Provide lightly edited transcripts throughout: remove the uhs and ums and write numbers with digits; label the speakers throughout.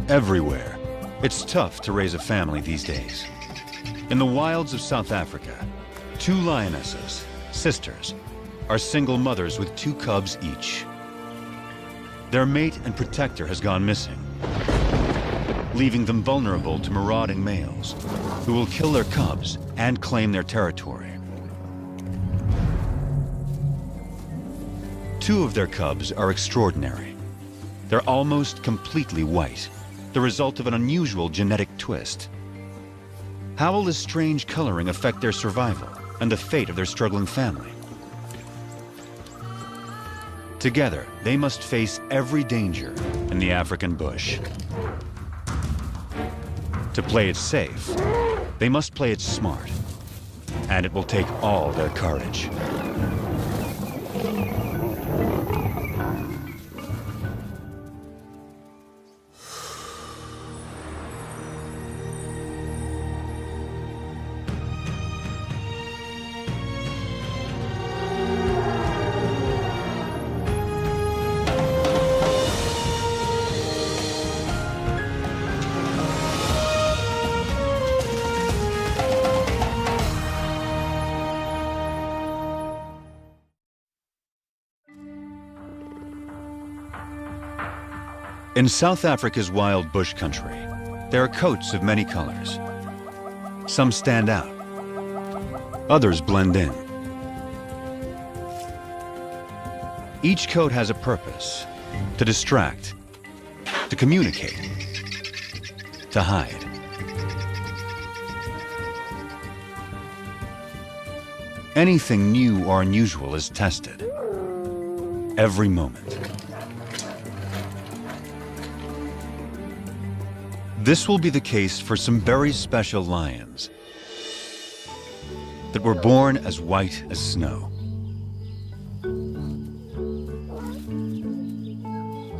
Speaker 1: everywhere. It's tough to raise a family these days. In the wilds of South Africa, 2 lionesses, sisters, are single mothers with 2 cubs each. Their mate and protector has gone missing, leaving them vulnerable to marauding males who will kill their cubs and claim their territory. 2 of their cubs are extraordinary. They're almost completely white, the result of an unusual genetic twist. How will this strange coloring affect their survival and the fate of their struggling family? Together, they must face every danger in the African bush. To play it safe, they must play it smart, and it will take all their courage. In South Africa's wild bush country, there are coats of many colors. Some stand out, others blend in. Each coat has a purpose: to distract, to communicate, to hide. Anything new or unusual is tested every moment. This will be the case for some very special lions that were born as white as snow.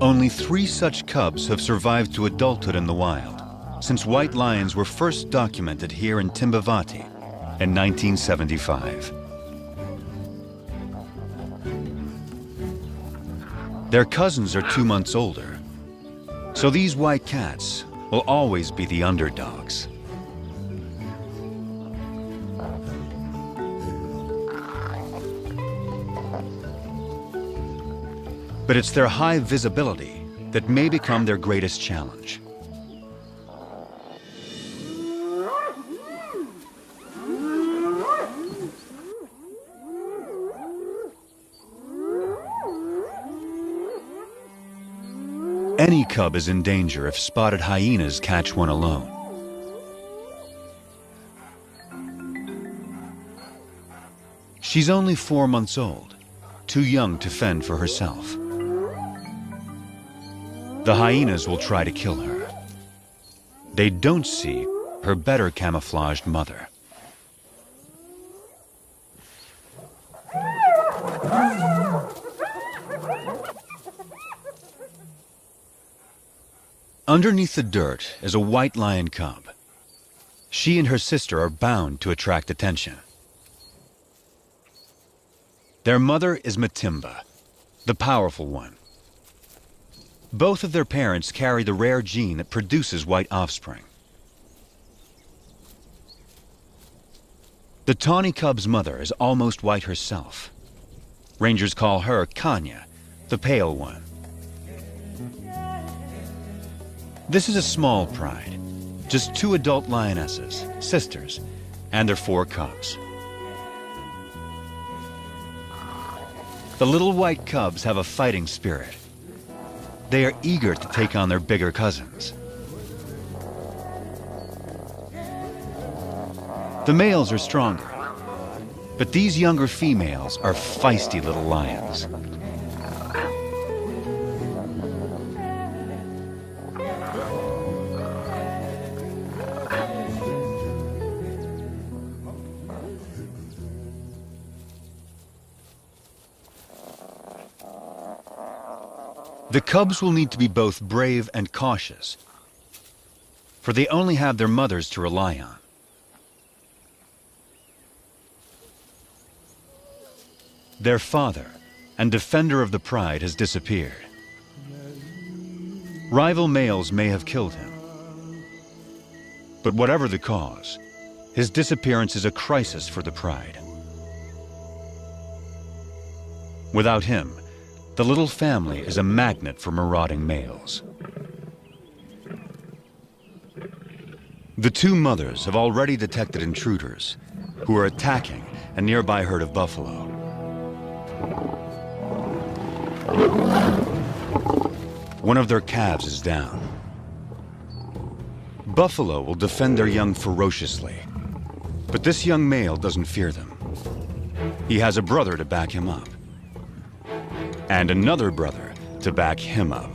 Speaker 1: Only 3 such cubs have survived to adulthood in the wild, since white lions were first documented here in Timbavati in 1975. Their cousins are 2 months older, so these white cats will always be the underdogs. But it's their high visibility that may become their greatest challenge. Any cub is in danger if spotted hyenas catch one alone. She's only 4 months old, too young to fend for herself. The hyenas will try to kill her. They don't see her better camouflaged mother. Underneath the dirt is a white lion cub. She and her sister are bound to attract attention. Their mother is Matimba, the powerful one. Both of their parents carry the rare gene that produces white offspring. The tawny cub's mother is almost white herself. Rangers call her Kanya, the pale one. This is a small pride, just 2 adult lionesses, sisters, and their 4 cubs. The little white cubs have a fighting spirit. They are eager to take on their bigger cousins. The males are stronger, but these younger females are feisty little lions. The cubs will need to be both brave and cautious, for they only have their mothers to rely on. Their father and defender of the pride has disappeared. Rival males may have killed him. But whatever the cause, his disappearance is a crisis for the pride. Without him, the little family is a magnet for marauding males. The two mothers have already detected intruders who are attacking a nearby herd of buffalo. One of their calves is down. Buffalo will defend their young ferociously, but this young male doesn't fear them. He has a brother to back him up, and another brother to back him up.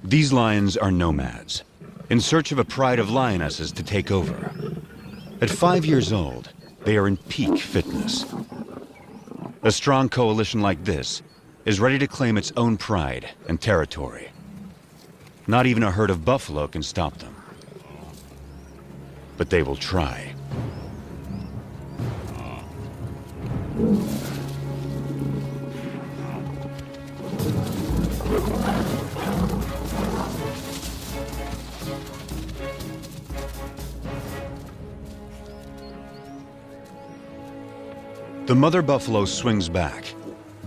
Speaker 1: These lions are nomads, in search of a pride of lionesses to take over. At 5 years old, they are in peak fitness. A strong coalition like this is ready to claim its own pride and territory. Not even a herd of buffalo can stop them. But they will try. The mother buffalo swings back,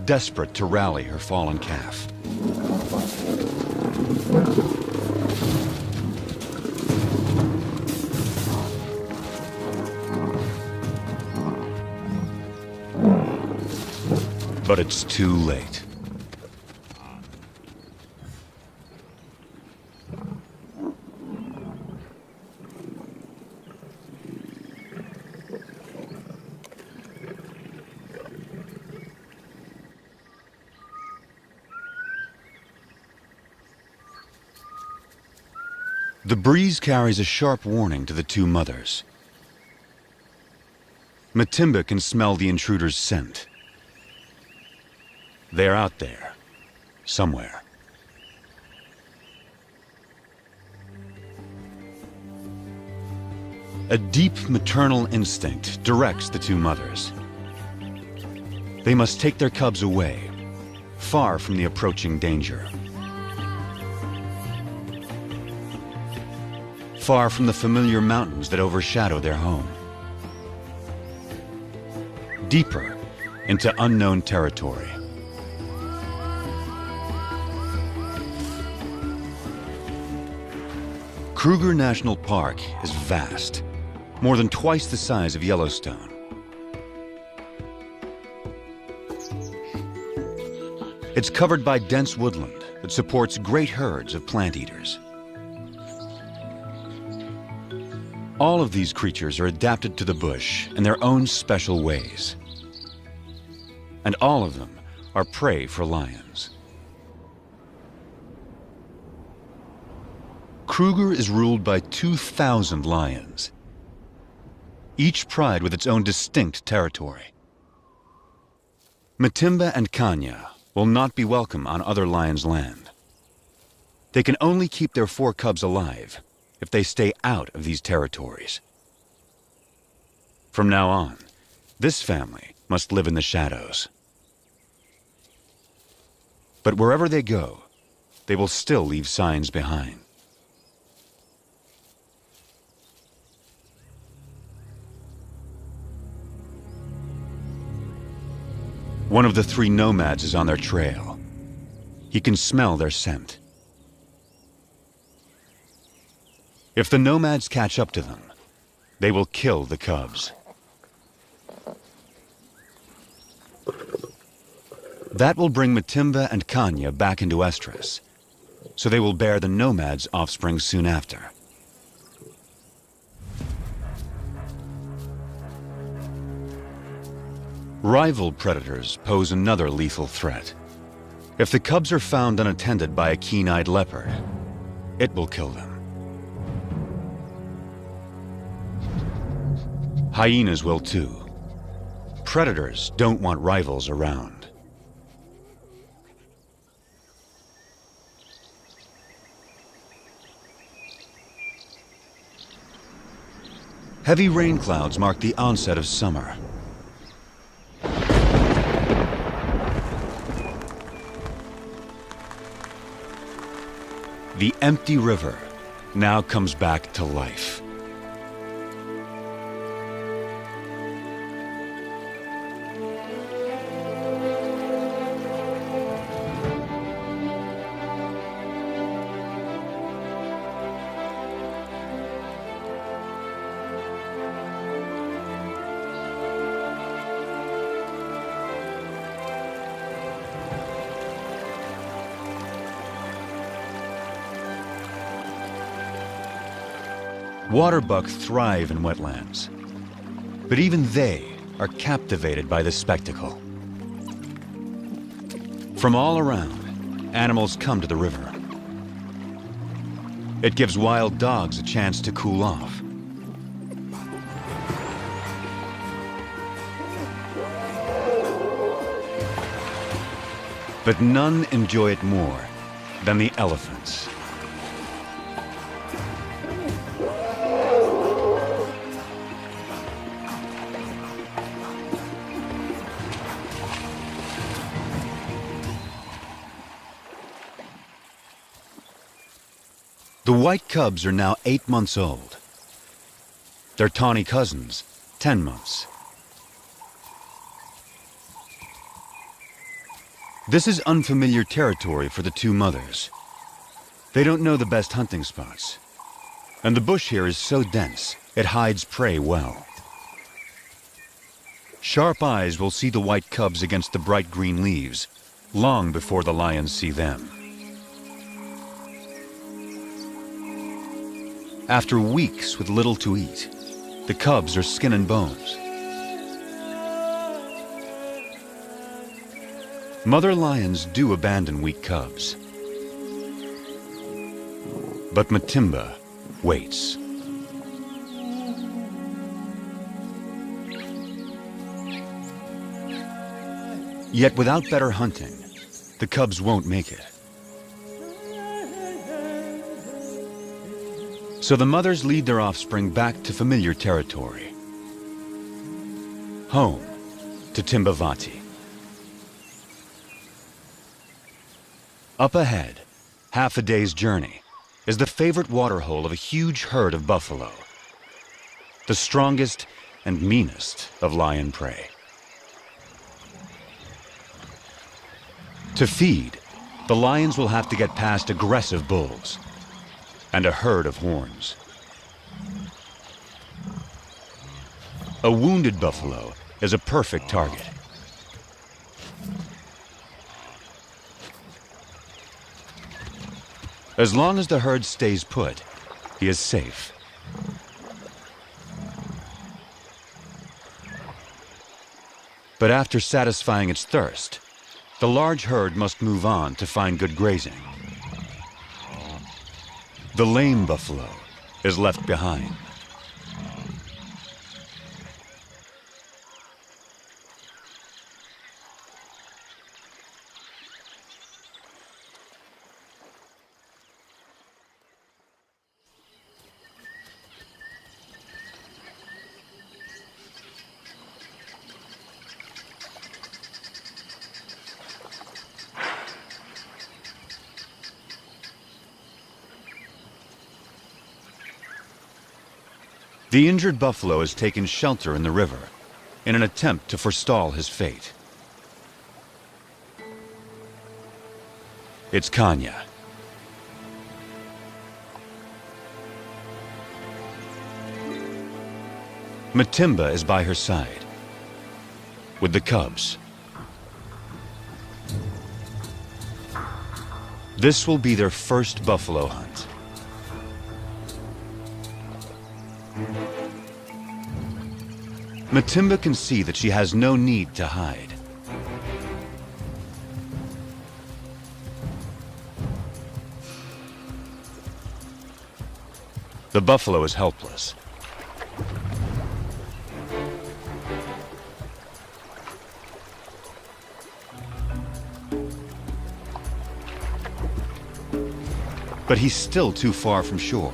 Speaker 1: desperate to rally her fallen calf. But it's too late. The breeze carries a sharp warning to the two mothers. Matimba can smell the intruder's scent. They're out there, somewhere. A deep maternal instinct directs the two mothers. They must take their cubs away, far from the approaching danger. Far from the familiar mountains that overshadow their home. Deeper into unknown territory. Kruger National Park is vast, more than twice the size of Yellowstone. It's covered by dense woodland that supports great herds of plant eaters. All of these creatures are adapted to the bush in their own special ways. And all of them are prey for lions. Kruger is ruled by 2,000 lions, each pride with its own distinct territory. Matimba and Kanya will not be welcome on other lions' land. They can only keep their 4 cubs alive if they stay out of these territories. From now on, this family must live in the shadows. But wherever they go, they will still leave signs behind. One of the 3 nomads is on their trail. He can smell their scent. If the nomads catch up to them, they will kill the cubs. That will bring Matimba and Kanya back into estrus, so they will bear the nomads' offspring soon after. Rival predators pose another lethal threat. If the cubs are found unattended by a keen-eyed leopard, it will kill them. Hyenas will too. Predators don't want rivals around. Heavy rain clouds mark the onset of summer. The empty river now comes back to life. Waterbuck thrive in wetlands, but even they are captivated by the spectacle. From all around, animals come to the river. It gives wild dogs a chance to cool off. But none enjoy it more than the elephants. The white cubs are now 8 months old. Their tawny cousins, 10 months. This is unfamiliar territory for the two mothers. They don't know the best hunting spots. And the bush here is so dense, it hides prey well. Sharp eyes will see the white cubs against the bright green leaves, long before the lions see them. After weeks with little to eat, the cubs are skin and bones. Mother lions do abandon weak cubs. But Matimba waits. Yet without better hunting, the cubs won't make it. So the mothers lead their offspring back to familiar territory. Home to Timbavati. Up ahead, half a day's journey, is the favorite waterhole of a huge herd of buffalo. The strongest and meanest of lion prey. To feed, the lions will have to get past aggressive bulls and a herd of horns. A wounded buffalo is a perfect target. As long as the herd stays put, he is safe. But after satisfying its thirst, the large herd must move on to find good grazing. The lame buffalo is left behind. The injured buffalo has taken shelter in the river in an attempt to forestall his fate. It's Kanya. Matimba is by her side, with the cubs. This will be their first buffalo hunt. Matimba can see that she has no need to hide. The buffalo is helpless. But he's still too far from shore.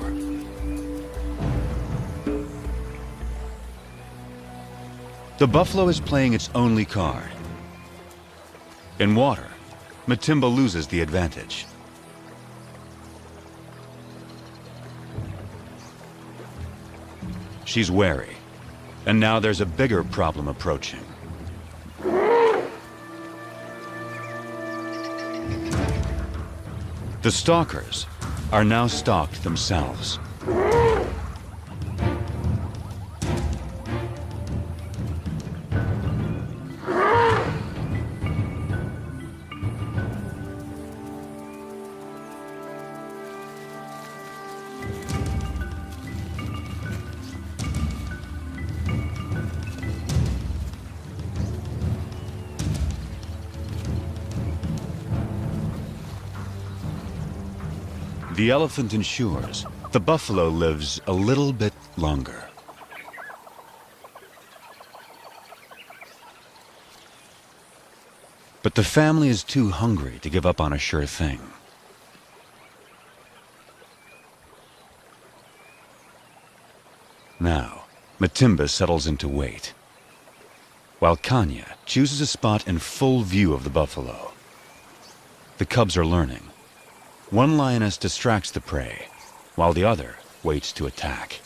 Speaker 1: The buffalo is playing its only card. In water, Matimba loses the advantage. she's wary. And now there's a bigger problem approaching. The stalkers are now stalked themselves. The elephant ensures the buffalo lives a little bit longer. But the family is too hungry to give up on a sure thing. Now, Matimba settles into wait, while Kanya chooses a spot in full view of the buffalo. The cubs are learning. One lioness distracts the prey, while the other waits to attack.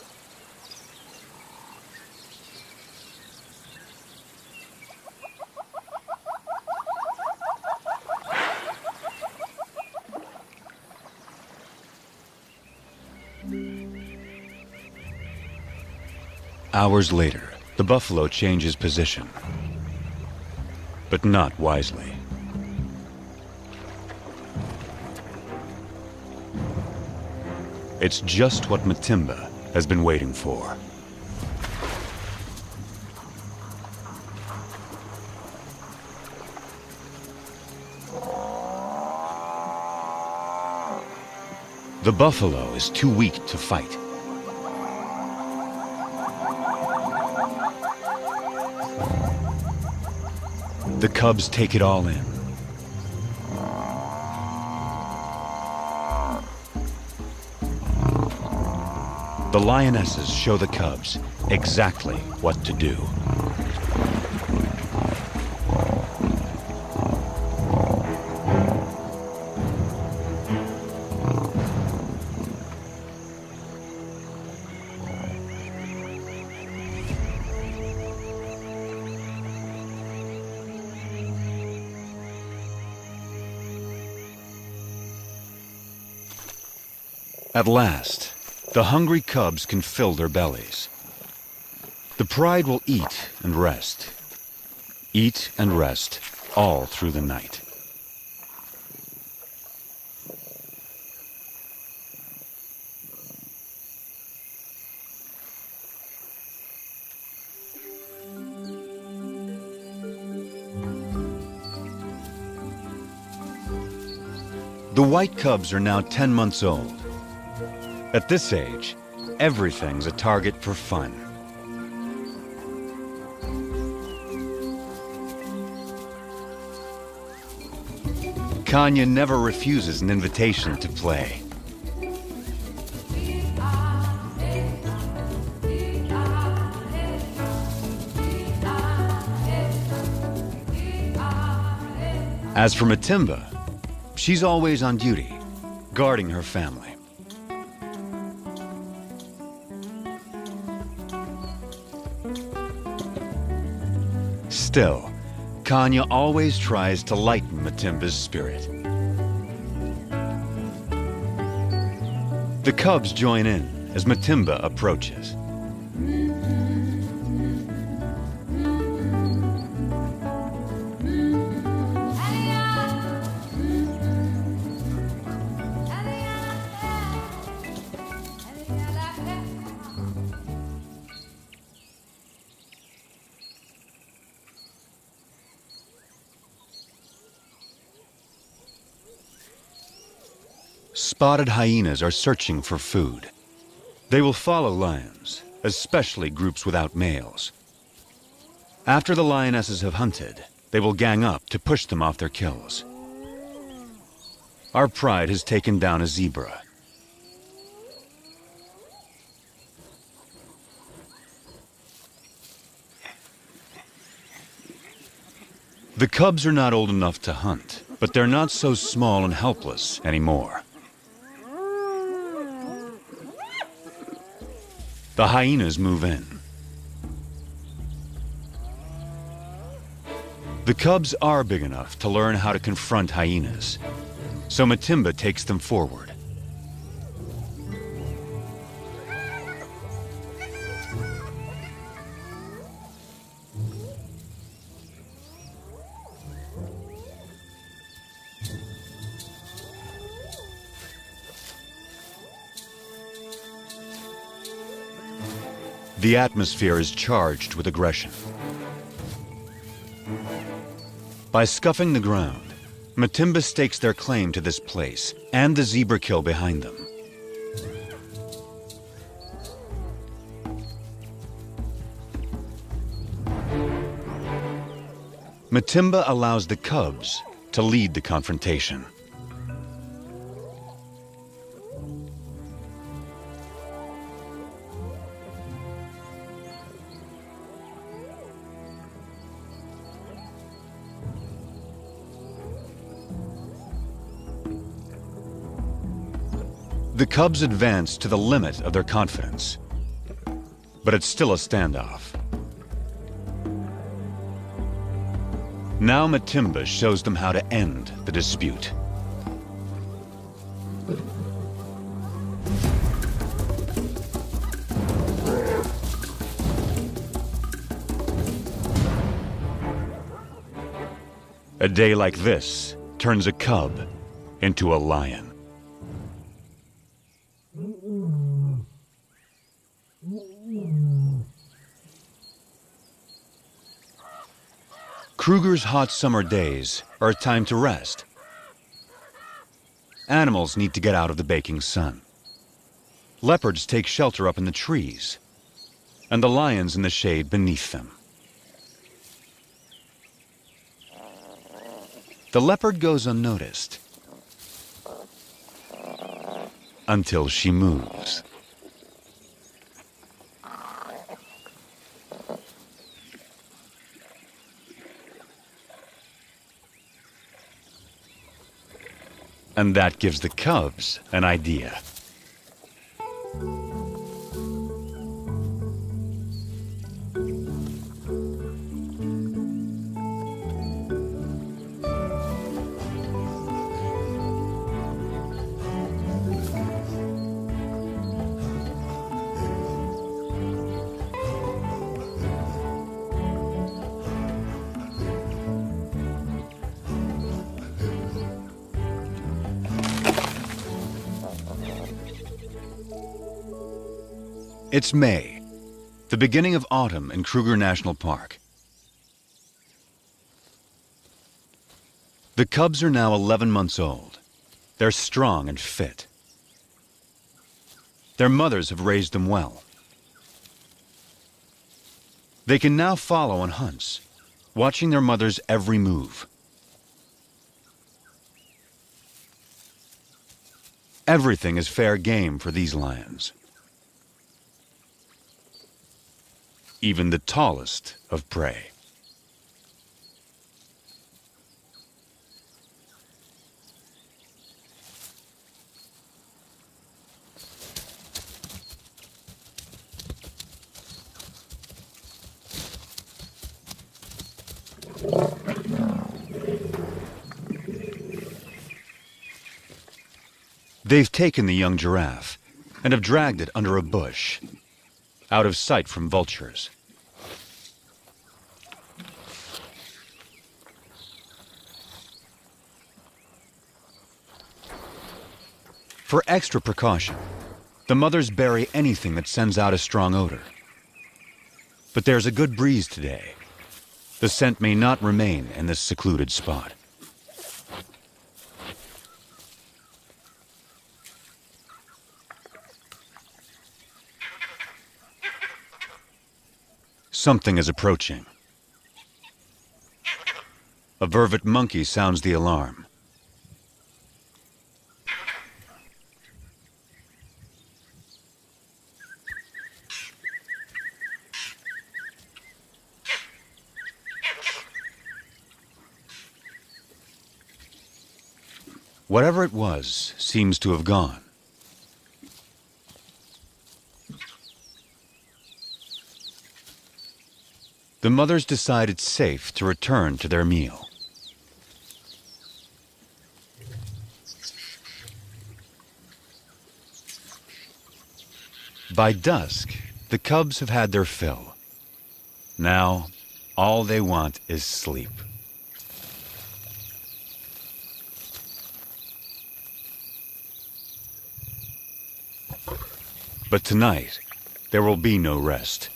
Speaker 1: Hours later, the buffalo changes position, but not wisely. It's just what Matimba has been waiting for. The buffalo is too weak to fight. The cubs take it all in. The lionesses show the cubs exactly what to do. At last, the hungry cubs can fill their bellies. The pride will eat and rest all through the night. The white cubs are now 10 months old. At this age, everything's a target for fun. Kanya never refuses an invitation to play. As for Matimba, she's always on duty, guarding her family. Still, Kanya always tries to lighten Matimba's spirit. The cubs join in as Matimba approaches. Spotted hyenas are searching for food. They will follow lions, especially groups without males. After the lionesses have hunted, they will gang up to push them off their kills. Our pride has taken down a zebra. The cubs are not old enough to hunt, but they're not so small and helpless anymore. The hyenas move in. The cubs are big enough to learn how to confront hyenas, so Matimba takes them forward. The atmosphere is charged with aggression. By scuffing the ground, Matimba stakes their claim to this place and the zebra kill behind them. Matimba allows the cubs to lead the confrontation. The cubs advance to the limit of their confidence, but it's still a standoff. Now Matimba shows them how to end the dispute. A day like this turns a cub into a lion. Kruger's hot summer days are a time to rest. Animals need to get out of the baking sun. Leopards take shelter up in the trees, and the lions in the shade beneath them. The leopard goes unnoticed until she moves. And that gives the cubs an idea. It's May, the beginning of autumn in Kruger National Park. The cubs are now 11 months old. They're strong and fit. Their mothers have raised them well. They can now follow on hunts, watching their mother's every move. Everything is fair game for these lions. Even the tallest of prey. They've taken the young giraffe and have dragged it under a bush, out of sight from vultures. For extra precaution, the mothers bury anything that sends out a strong odor. But there's a good breeze today. The scent may not remain in this secluded spot. Something is approaching. A vervet monkey sounds the alarm. Whatever it was seems to have gone. The mothers decide it's safe to return to their meal. By dusk, the cubs have had their fill. Now, all they want is sleep. But tonight, there will be no rest.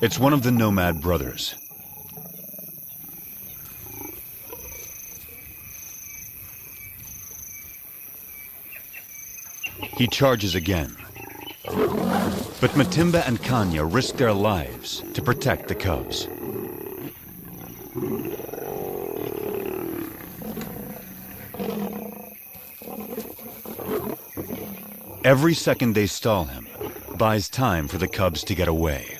Speaker 1: It's one of the nomad brothers. He charges again. But Matimba and Kanya risk their lives to protect the cubs. Every second they stall him buys time for the cubs to get away.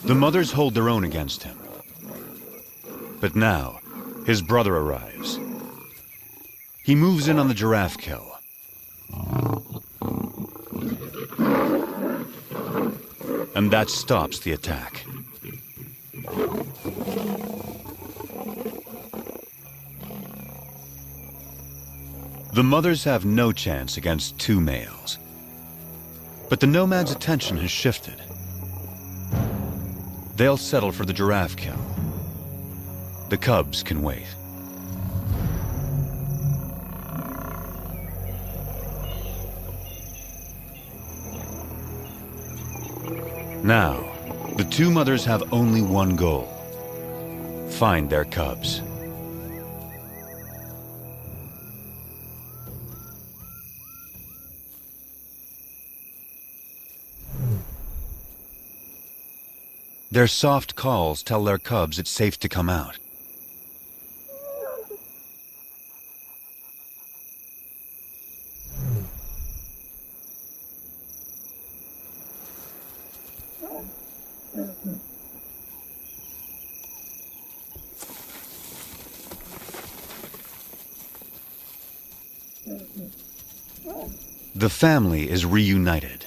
Speaker 1: The mothers hold their own against him. But now, his brother arrives. He moves in on the giraffe kill. And that stops the attack. The mothers have no chance against two males. But the nomad's attention has shifted. They'll settle for the giraffe kill. The cubs can wait. Now, the two mothers have only one goal: find their cubs. Their soft calls tell their cubs it's safe to come out. The family is reunited.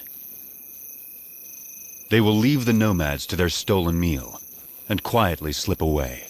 Speaker 1: They will leave the nomads to their stolen meal and quietly slip away.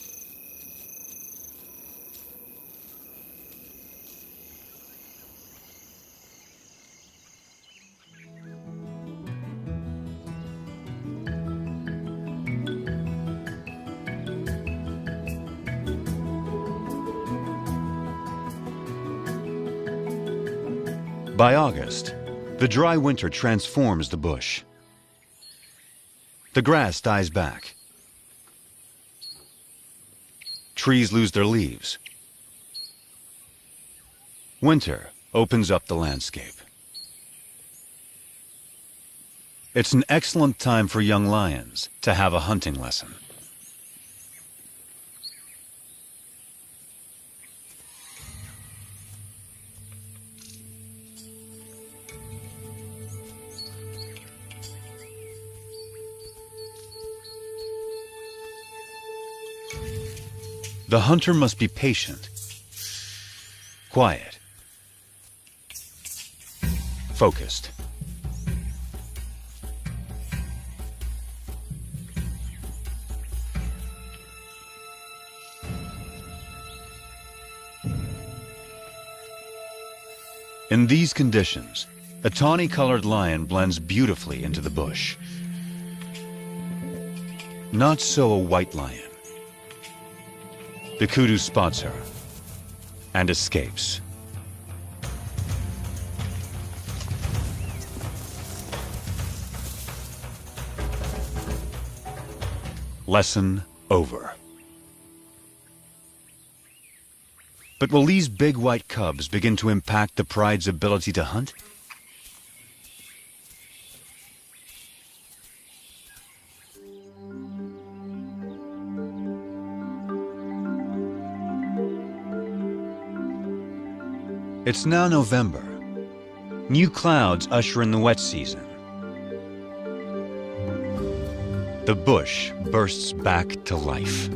Speaker 1: By August, the dry winter transforms the bush. The grass dies back. Trees lose their leaves. Winter opens up the landscape. It's an excellent time for young lions to have a hunting lesson. The hunter must be patient, quiet, focused. In these conditions, a tawny-colored lion blends beautifully into the bush. Not so a white lion. The kudu spots her and escapes. Lesson over. But will these big white cubs begin to impact the pride's ability to hunt? It's now November. New clouds usher in the wet season. The bush bursts back to life.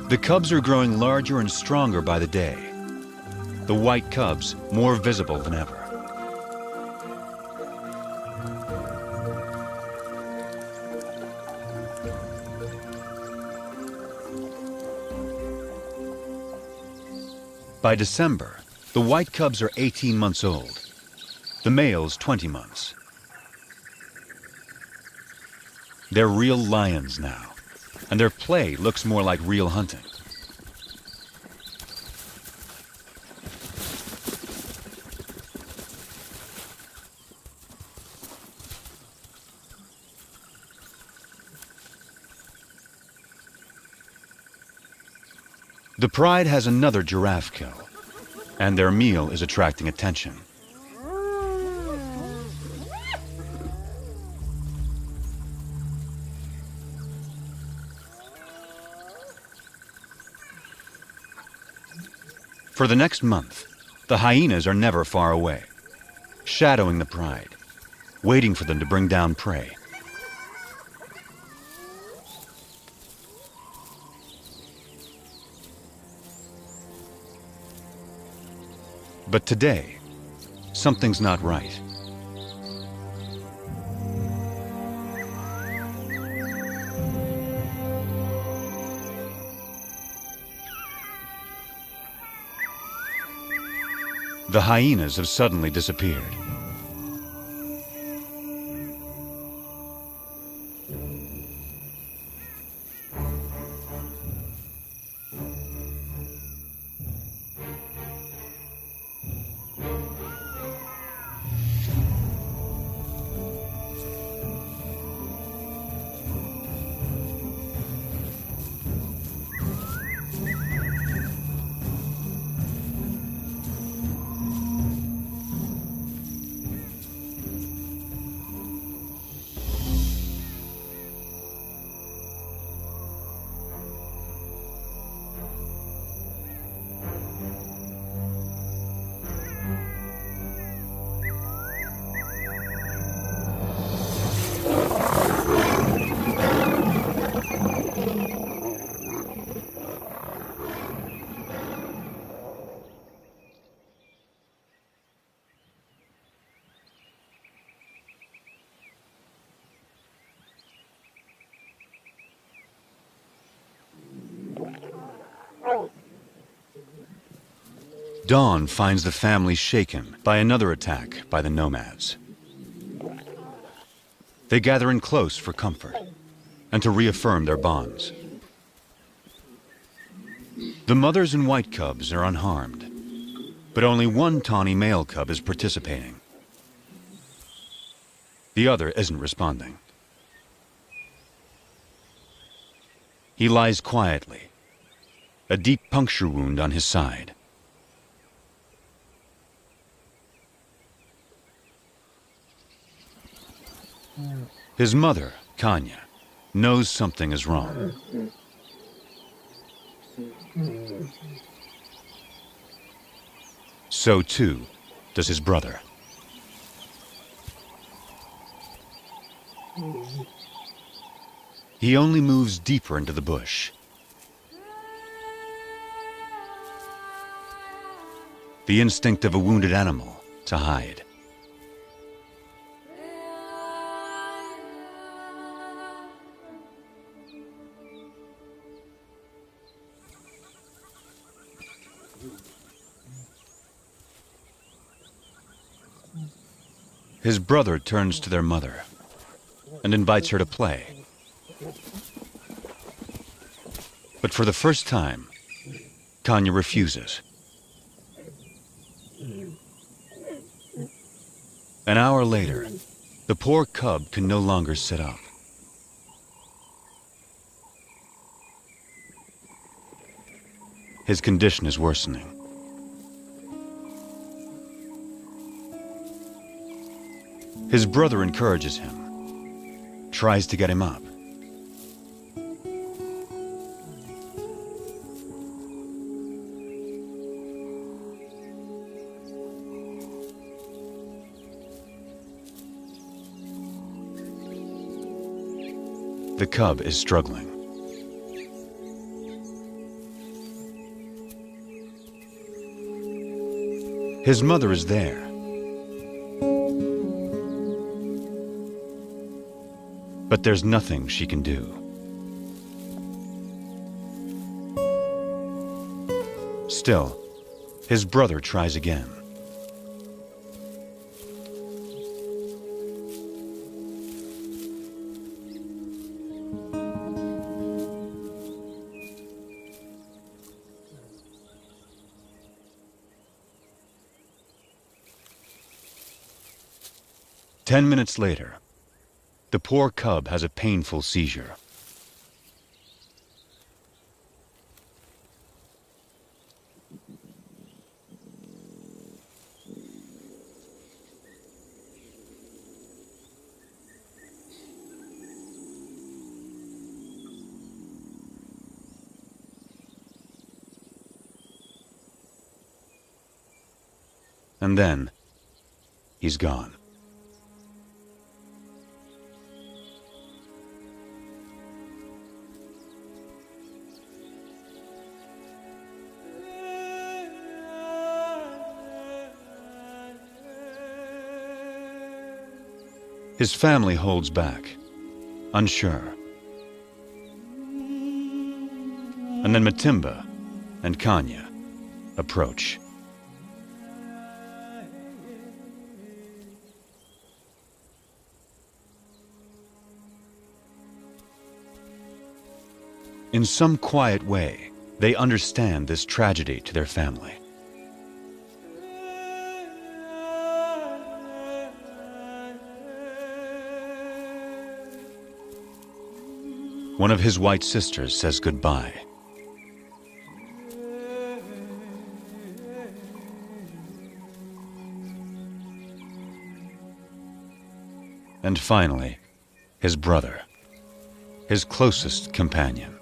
Speaker 1: The cubs are growing larger and stronger by the day. The white cubs more visible than ever. By December, the white cubs are 18 months old, the males 20 months. They're real lions now, and their play looks more like real hunting. The pride has another giraffe kill, and their meal is attracting attention. For the next month, the hyenas are never far away, shadowing the pride, waiting for them to bring down prey. But today, something's not right. The hyenas have suddenly disappeared. Dawn finds the family shaken by another attack by the nomads. They gather in close for comfort and to reaffirm their bonds. The mothers and white cubs are unharmed, but only one tawny male cub is participating. The other isn't responding. He lies quietly, a deep puncture wound on his side. His mother, Kanya, knows something is wrong. So too does his brother. He only moves deeper into the bush. The instinct of a wounded animal to hide. His brother turns to their mother and invites her to play. But for the first time, Kanya refuses. An hour later, The poor cub can no longer sit up. His condition is worsening. His brother encourages him, tries to get him up. The cub is struggling. His mother is there. But there's nothing she can do. Still, his brother tries again. Ten minutes later, the poor cub has a painful seizure. And then, he's gone. His family holds back, unsure. And then Matimba and Kanya approach. In some quiet way, they understand this tragedy to their family. One of his white sisters says goodbye. And finally, his brother, his closest companion.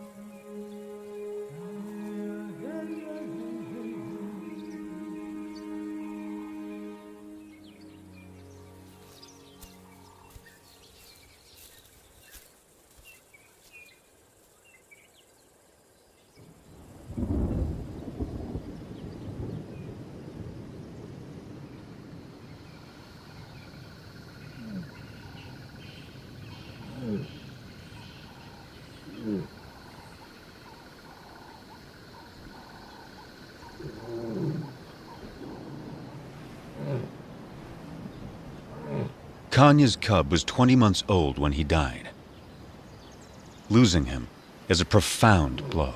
Speaker 1: Kanya's cub was 20 months old when he died. Losing him is a profound blow.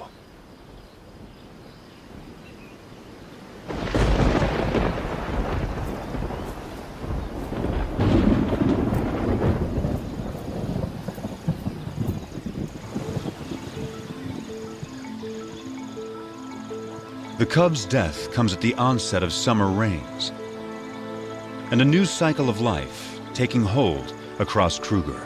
Speaker 1: The cub's death comes at the onset of summer rains, and a new cycle of life taking hold across Kruger.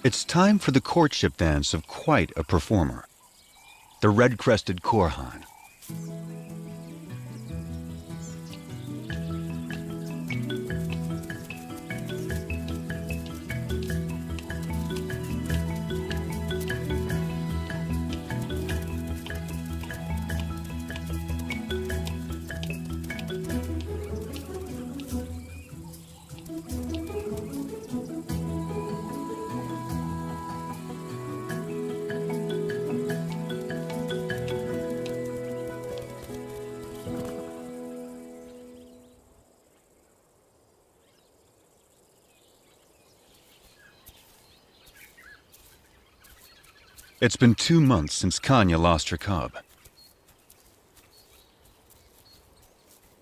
Speaker 1: It's time for the courtship dance of quite a performer, the red-crested Korhan. It's been 2 months since Kanya lost her cub.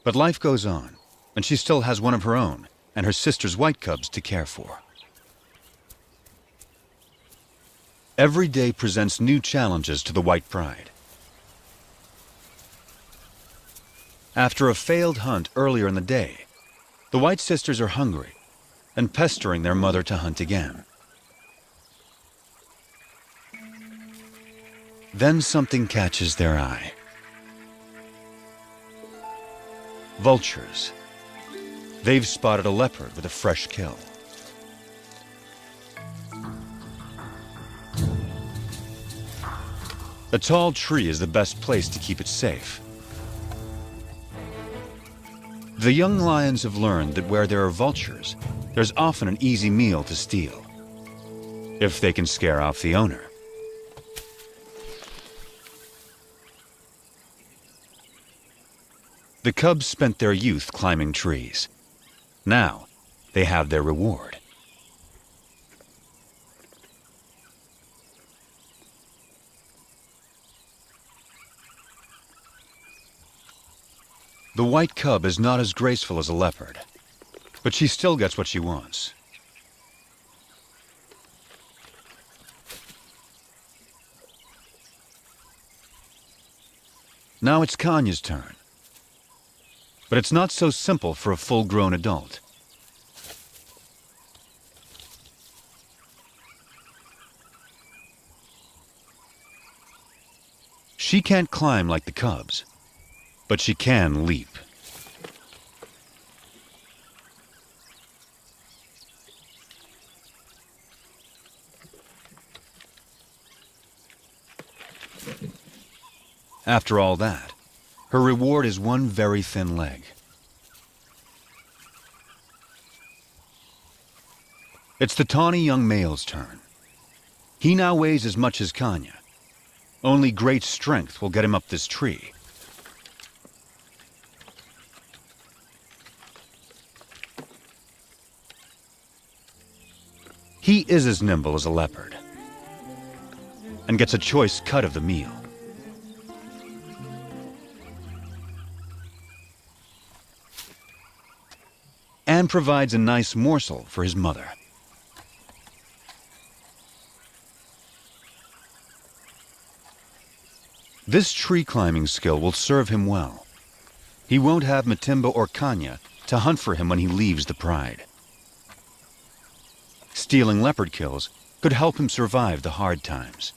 Speaker 1: But life goes on, and she still has one of her own and her sister's white cubs to care for. Every day presents new challenges to the white pride. After a failed hunt earlier in the day, the white sisters are hungry and pestering their mother to hunt again. Then something catches their eye. Vultures. They've spotted a leopard with a fresh kill. A tall tree is the best place to keep it safe. The young lions have learned that where there are vultures, there's often an easy meal to steal, if they can scare off the owner. The cubs spent their youth climbing trees. Now, they have their reward. The white cub is not as graceful as a leopard, but she still gets what she wants. Now it's Kanya's turn. But it's not so simple for a full-grown adult. She can't climb like the cubs, but she can leap. After all that, her reward is one very thin leg. It's the tawny young male's turn. He now weighs as much as Kanya. Only great strength will get him up this tree. He is as nimble as a leopard and gets a choice cut of the meal. And provides a nice morsel for his mother. This tree climbing skill will serve him well. He won't have Matimba or Kanya to hunt for him when he leaves the pride. Stealing leopard kills could help him survive the hard times.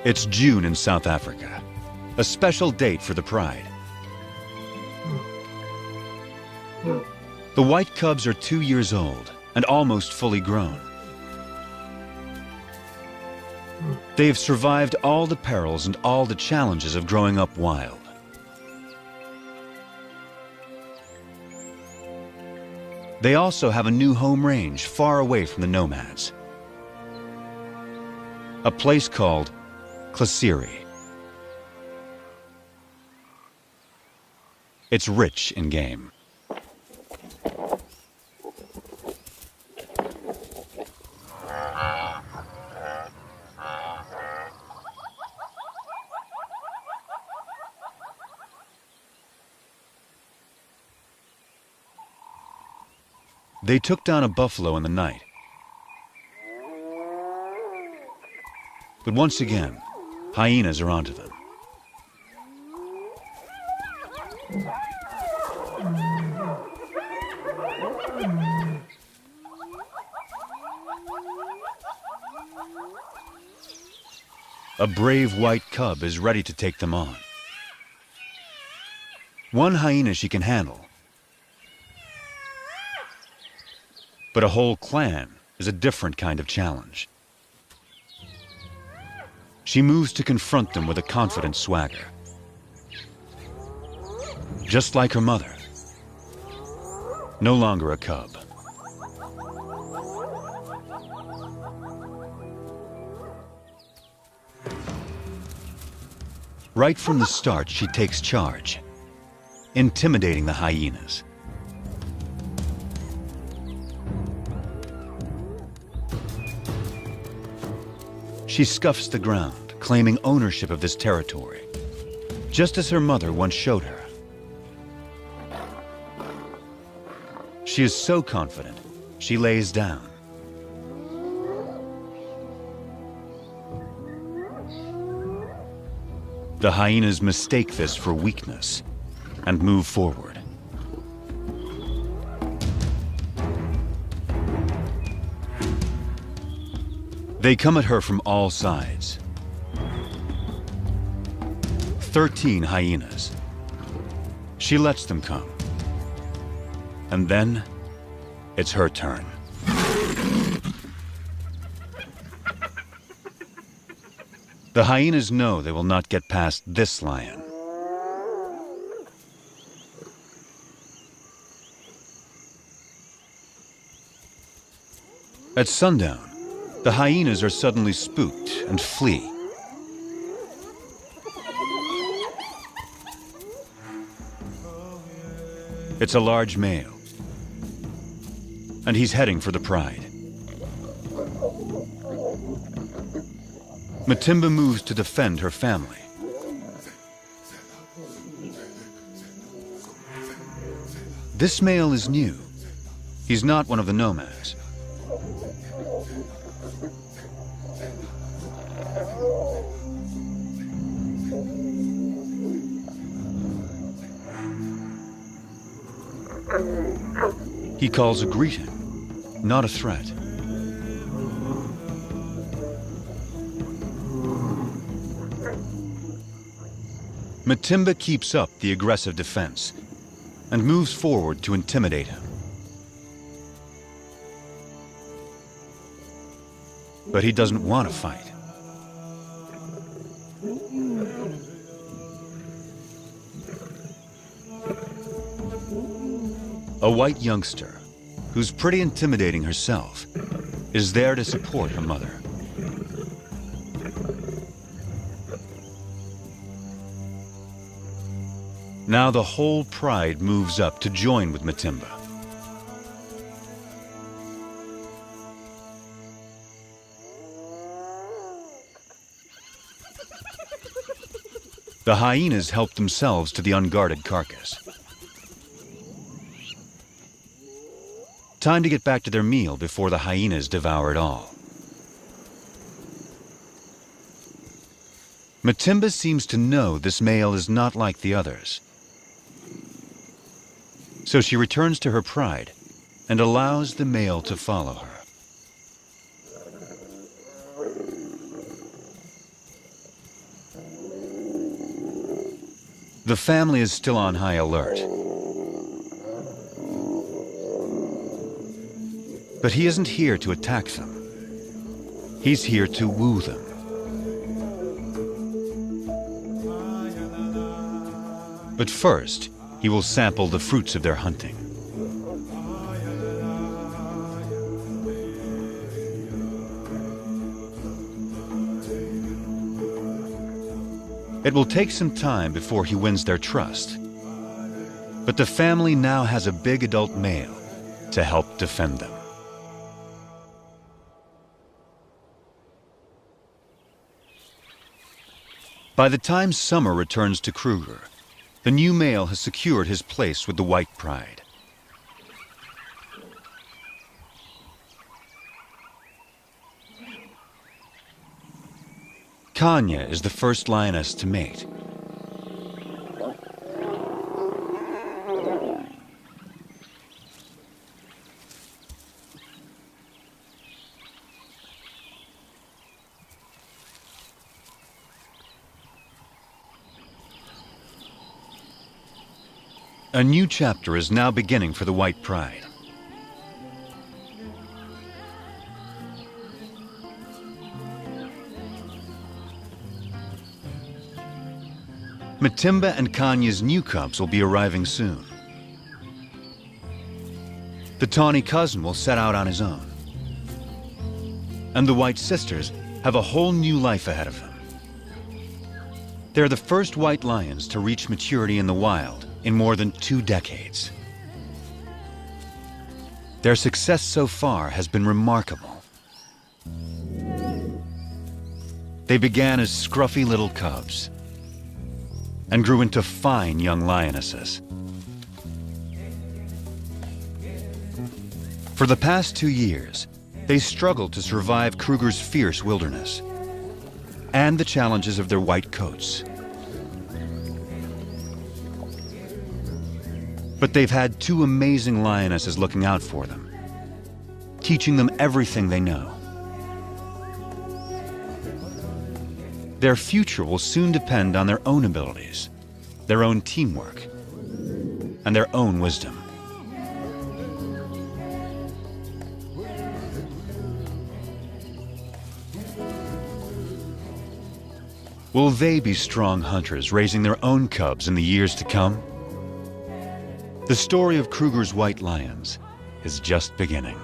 Speaker 1: It's June in South Africa, a special date for the pride. The white cubs are 2 years old and almost fully grown. They have survived all the perils and all the challenges of growing up wild. They also have a new home range far away from the nomads. A place called Klasiri. It's rich in game. They took down a buffalo in the night. But once again, hyenas are onto them. A brave white cub is ready to take them on. One hyena she can handle, but a whole clan is a different kind of challenge. She moves to confront them with a confident swagger. Just like her mother, no longer a cub. Right from the start, she takes charge, intimidating the hyenas. She scuffs the ground, claiming ownership of this territory, just as her mother once showed her. She is so confident, she lays down. The hyenas mistake this for weakness and move forward. They come at her from all sides. 13 hyenas. She lets them come. And then, it's her turn. The hyenas know they will not get past this lion. At sundown, the hyenas are suddenly spooked and flee. It's a large male, and he's heading for the pride. Matimba moves to defend her family. This male is new. He's not one of the nomads. He calls a greeting, not a threat. Matimba keeps up the aggressive defense and moves forward to intimidate him. But he doesn't want to fight. A white youngster, who's pretty intimidating herself, is there to support her mother. Now the whole pride moves up to join with Matimba. The hyenas help themselves to the unguarded carcass. Time to get back to their meal before the hyenas devour it all. Matimba seems to know this male is not like the others. So she returns to her pride and allows the male to follow her. The family is still on high alert. But he isn't here to attack them. He's here to woo them. But first, he will sample the fruits of their hunting. It will take some time before he wins their trust. But the family now has a big adult male to help defend them. By the time summer returns to Kruger, the new male has secured his place with the white pride. Kanya is the first lioness to mate. A new chapter is now beginning for the white pride. Matimba and Kanya's new cubs will be arriving soon. The tawny cousin will set out on his own. And the white sisters have a whole new life ahead of them. They're the first white lions to reach maturity in the wild in more than 2 decades. Their success so far has been remarkable. They began as scruffy little cubs and grew into fine young lionesses. For the past 2 years, they struggled to survive Kruger's fierce wilderness and the challenges of their white coats. But they've had 2 amazing lionesses looking out for them, teaching them everything they know. Their future will soon depend on their own abilities, their own teamwork, and their own wisdom. Will they be strong hunters raising their own cubs in the years to come? The story of Kruger's white lions is just beginning.